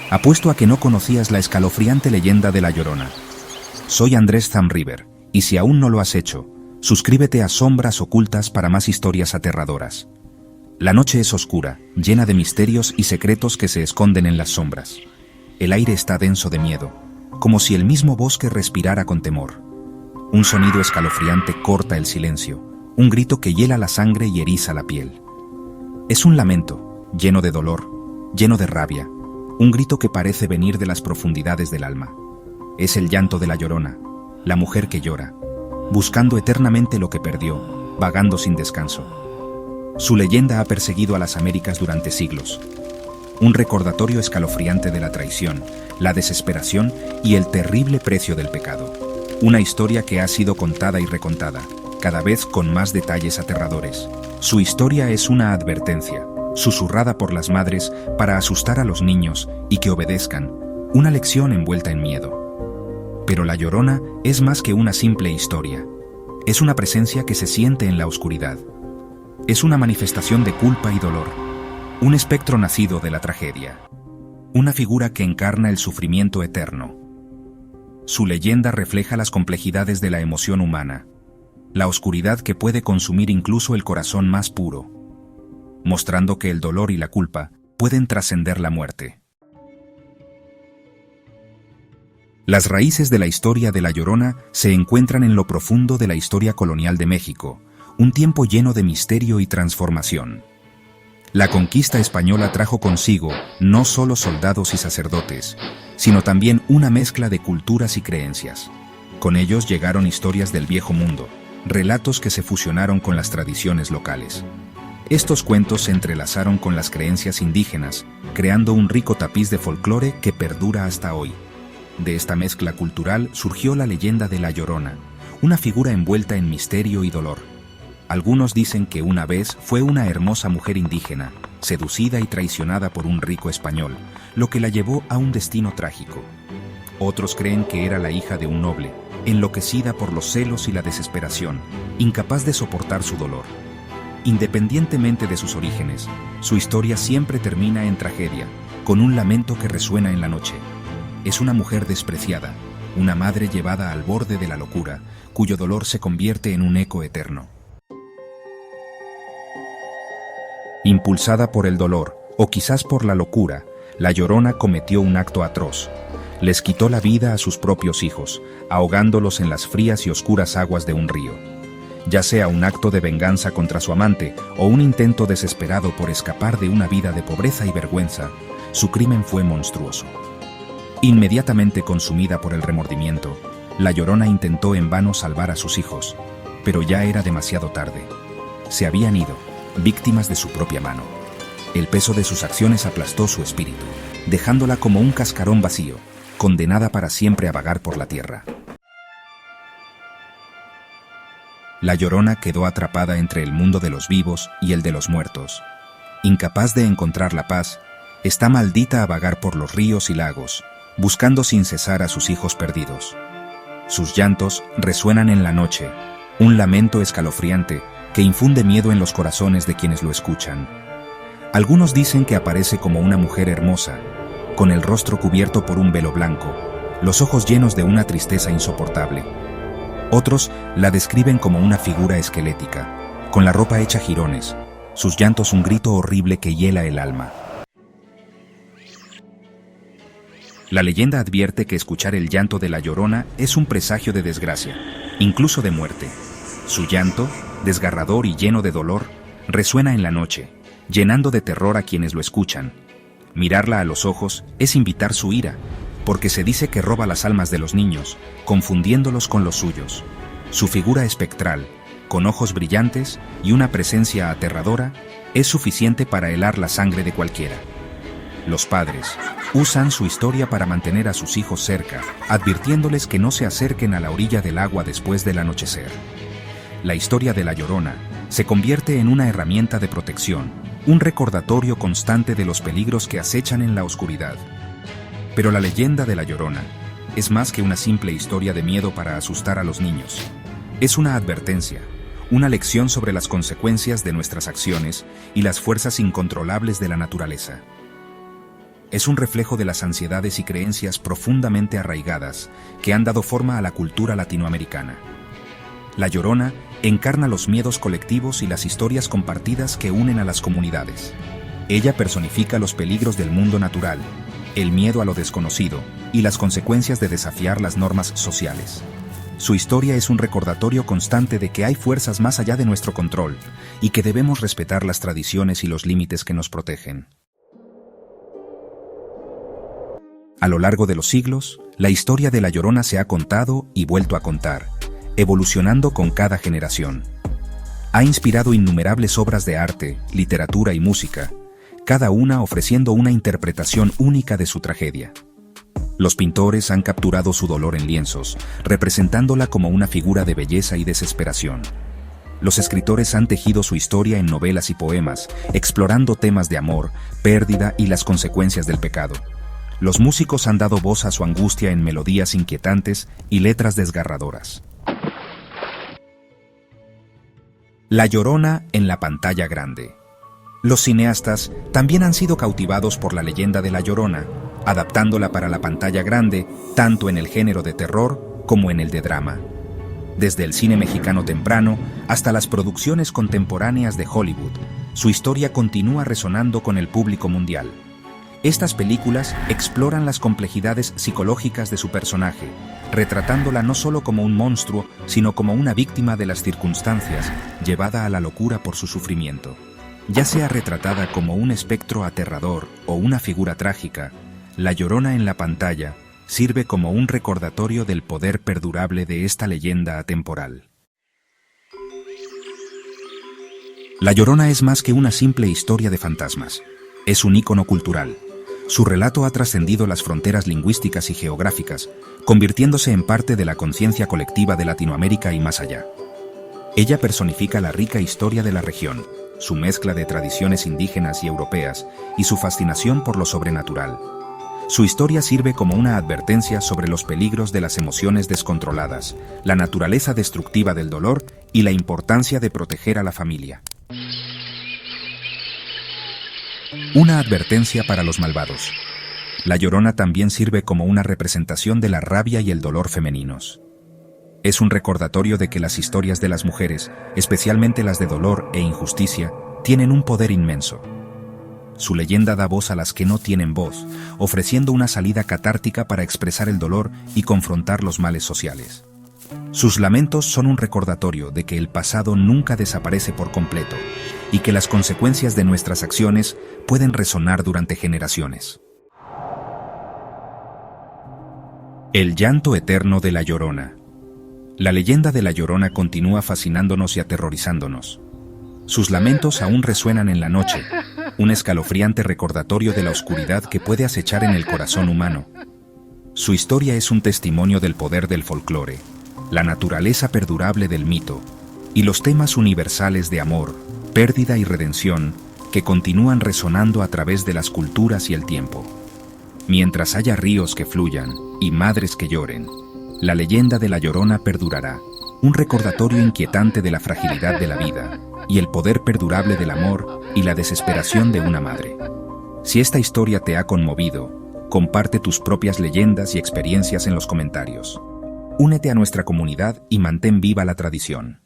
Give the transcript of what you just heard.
Apuesto a que no conocías la escalofriante leyenda de La Llorona. Soy Andrés Zamriver, y si aún no lo has hecho, suscríbete a Sombras Ocultas para más historias aterradoras. La noche es oscura, llena de misterios y secretos que se esconden en las sombras. El aire está denso de miedo, como si el mismo bosque respirara con temor. Un sonido escalofriante corta el silencio, un grito que hiela la sangre y eriza la piel. Es un lamento, lleno de dolor, lleno de rabia, un grito que parece venir de las profundidades del alma. Es el llanto de La Llorona, la mujer que llora, buscando eternamente lo que perdió, vagando sin descanso. Su leyenda ha perseguido a las Américas durante siglos. Un recordatorio escalofriante de la traición, la desesperación y el terrible precio del pecado. Una historia que ha sido contada y recontada, cada vez con más detalles aterradores. Su historia es una advertencia, susurrada por las madres para asustar a los niños y que obedezcan, una lección envuelta en miedo. Pero La Llorona es más que una simple historia. Es una presencia que se siente en la oscuridad. Es una manifestación de culpa y dolor. Un espectro nacido de la tragedia. Una figura que encarna el sufrimiento eterno. Su leyenda refleja las complejidades de la emoción humana, la oscuridad que puede consumir incluso el corazón más puro, mostrando que el dolor y la culpa pueden trascender la muerte. Las raíces de la historia de La Llorona se encuentran en lo profundo de la historia colonial de México, un tiempo lleno de misterio y transformación. La conquista española trajo consigo no solo soldados y sacerdotes, sino también una mezcla de culturas y creencias. Con ellos llegaron historias del viejo mundo, relatos que se fusionaron con las tradiciones locales. Estos cuentos se entrelazaron con las creencias indígenas, creando un rico tapiz de folclore que perdura hasta hoy. De esta mezcla cultural surgió la leyenda de La Llorona, una figura envuelta en misterio y dolor. Algunos dicen que una vez fue una hermosa mujer indígena, seducida y traicionada por un rico español, lo que la llevó a un destino trágico. Otros creen que era la hija de un noble, enloquecida por los celos y la desesperación, incapaz de soportar su dolor. Independientemente de sus orígenes, su historia siempre termina en tragedia, con un lamento que resuena en la noche. Es una mujer despreciada, una madre llevada al borde de la locura, cuyo dolor se convierte en un eco eterno. Impulsada por el dolor, o quizás por la locura, La Llorona cometió un acto atroz. Les quitó la vida a sus propios hijos, ahogándolos en las frías y oscuras aguas de un río. Ya sea un acto de venganza contra su amante o un intento desesperado por escapar de una vida de pobreza y vergüenza, su crimen fue monstruoso. Inmediatamente consumida por el remordimiento, La Llorona intentó en vano salvar a sus hijos, pero ya era demasiado tarde. Se habían ido, víctimas de su propia mano. El peso de sus acciones aplastó su espíritu, dejándola como un cascarón vacío, condenada para siempre a vagar por la tierra. La Llorona quedó atrapada entre el mundo de los vivos y el de los muertos. Incapaz de encontrar la paz, está maldita a vagar por los ríos y lagos, buscando sin cesar a sus hijos perdidos. Sus llantos resuenan en la noche, un lamento escalofriante que infunde miedo en los corazones de quienes lo escuchan. Algunos dicen que aparece como una mujer hermosa, con el rostro cubierto por un velo blanco, los ojos llenos de una tristeza insoportable. Otros la describen como una figura esquelética, con la ropa hecha jirones, sus llantos un grito horrible que hiela el alma. La leyenda advierte que escuchar el llanto de La Llorona es un presagio de desgracia, incluso de muerte. Su llanto, desgarrador y lleno de dolor, resuena en la noche, llenando de terror a quienes lo escuchan. Mirarla a los ojos es invitar su ira, porque se dice que roba las almas de los niños, confundiéndolos con los suyos. Su figura espectral, con ojos brillantes y una presencia aterradora, es suficiente para helar la sangre de cualquiera. Los padres usan su historia para mantener a sus hijos cerca, advirtiéndoles que no se acerquen a la orilla del agua después del anochecer. La historia de La Llorona se convierte en una herramienta de protección, un recordatorio constante de los peligros que acechan en la oscuridad. Pero la leyenda de La Llorona es más que una simple historia de miedo para asustar a los niños. Es una advertencia, una lección sobre las consecuencias de nuestras acciones y las fuerzas incontrolables de la naturaleza. es un reflejo de las ansiedades y creencias profundamente arraigadas que han dado forma a la cultura latinoamericana. La Llorona encarna los miedos colectivos y las historias compartidas que unen a las comunidades. Ella personifica los peligros del mundo natural, el miedo a lo desconocido y las consecuencias de desafiar las normas sociales. Su historia es un recordatorio constante de que hay fuerzas más allá de nuestro control y que debemos respetar las tradiciones y los límites que nos protegen. A lo largo de los siglos, la historia de La Llorona se ha contado y vuelto a contar, evolucionando con cada generación. Ha inspirado innumerables obras de arte, literatura y música, cada una ofreciendo una interpretación única de su tragedia. Los pintores han capturado su dolor en lienzos, representándola como una figura de belleza y desesperación. Los escritores han tejido su historia en novelas y poemas, explorando temas de amor, pérdida y las consecuencias del pecado. Los músicos han dado voz a su angustia en melodías inquietantes y letras desgarradoras. La Llorona en la pantalla grande. Los cineastas también han sido cautivados por la leyenda de La Llorona, adaptándola para la pantalla grande, tanto en el género de terror como en el de drama. Desde el cine mexicano temprano hasta las producciones contemporáneas de Hollywood, su historia continúa resonando con el público mundial. Estas películas exploran las complejidades psicológicas de su personaje, retratándola no solo como un monstruo, sino como una víctima de las circunstancias, llevada a la locura por su sufrimiento. Ya sea retratada como un espectro aterrador o una figura trágica, La Llorona en la pantalla sirve como un recordatorio del poder perdurable de esta leyenda atemporal. La Llorona es más que una simple historia de fantasmas. Es un ícono cultural. Su relato ha trascendido las fronteras lingüísticas y geográficas, convirtiéndose en parte de la conciencia colectiva de Latinoamérica y más allá. Ella personifica la rica historia de la región, su mezcla de tradiciones indígenas y europeas y su fascinación por lo sobrenatural. Su historia sirve como una advertencia sobre los peligros de las emociones descontroladas, la naturaleza destructiva del dolor y la importancia de proteger a la familia. Una advertencia para los malvados. La Llorona también sirve como una representación de la rabia y el dolor femeninos. Es un recordatorio de que las historias de las mujeres, especialmente las de dolor e injusticia, tienen un poder inmenso. Su leyenda da voz a las que no tienen voz, ofreciendo una salida catártica para expresar el dolor y confrontar los males sociales. Sus lamentos son un recordatorio de que el pasado nunca desaparece por completo y que las consecuencias de nuestras acciones pueden resonar durante generaciones. El llanto eterno de La Llorona. La leyenda de La Llorona continúa fascinándonos y aterrorizándonos. Sus lamentos aún resuenan en la noche, un escalofriante recordatorio de la oscuridad que puede acechar en el corazón humano. Su historia es un testimonio del poder del folclore, la naturaleza perdurable del mito y los temas universales de amor, pérdida y redención que continúan resonando a través de las culturas y el tiempo. Mientras haya ríos que fluyan y madres que lloren, la leyenda de La Llorona perdurará, un recordatorio inquietante de la fragilidad de la vida y el poder perdurable del amor y la desesperación de una madre. Si esta historia te ha conmovido, comparte tus propias leyendas y experiencias en los comentarios. Únete a nuestra comunidad y mantén viva la tradición.